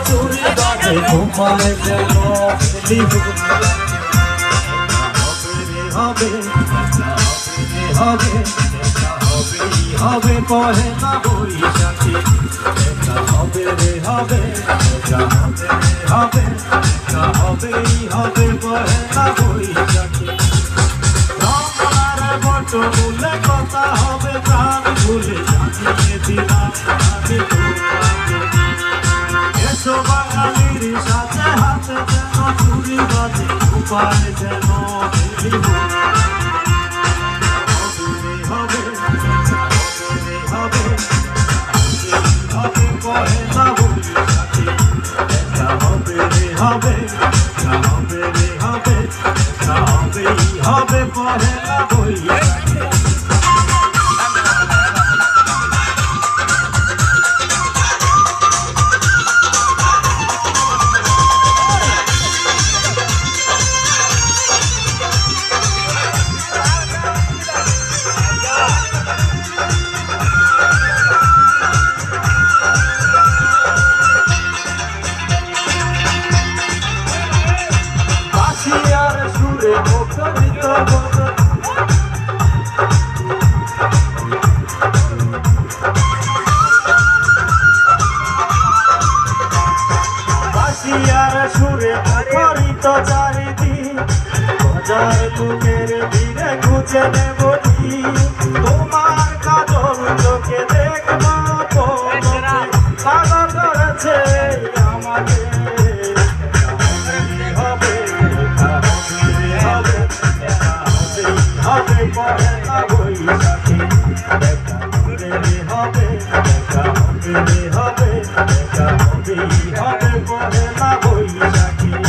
চুরি বাজে ঘুমায় যেন হবে হবে হবে পহেলা বৈশাখী হবে রে হবে হবে হবেই হবে পহেলা বৈশাখী রমনার বট বলে কথা হবে প্রাণ ভুলে জানিয়ে দিলাম আমি তোমাকে এসো বাঙালির সাথে হাতে যেন চুরি বাজে উপায় যেন হবে পহেলা বৈশাখী সুরে মুখরিত বাসিয়ার সুরে মুখরিত চারিদিন বাজার বুকের ধীরে খুঁজে নেব তোমার কাজল চোখে দেখবো পাগল করেছে আমাকে হবে পহেলা বৈশাখী হবে পহেলা বৈশাখী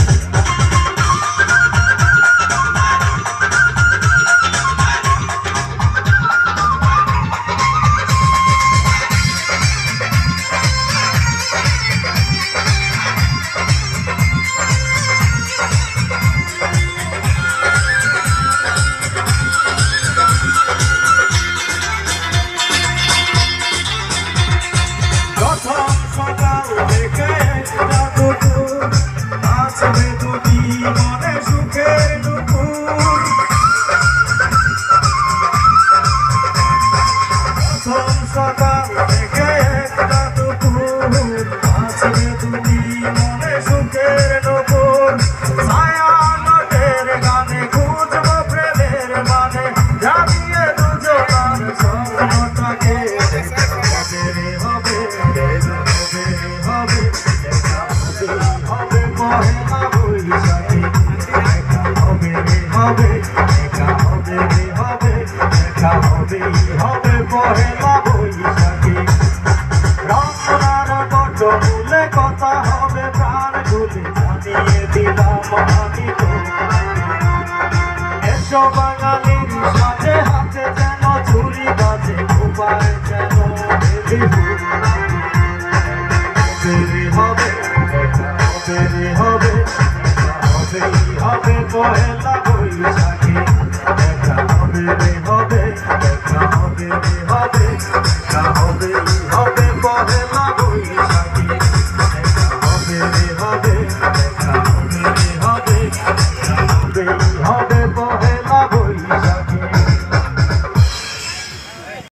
মনে সুখের দুপুর প্রথম সকাল থেকে একটা দুপুর আছে তুমি মনে সুখের দুপুর ছায়া নটের গানে খুঁজবো প্রেমের মানে জানিয়ে দুজনার স্বপ্নটাকে হবে পহেলা বৈশাখী হবে পহেলা বৈশাখী রমনার বট বলে কথা হবে প্রাণ খুলে জানিয়ে দিলাম আমি এসো বাঙালির সাথে হাতে যেন চুরি বাজে উপায় যেন হবে পহেলা বৈশাখী হবে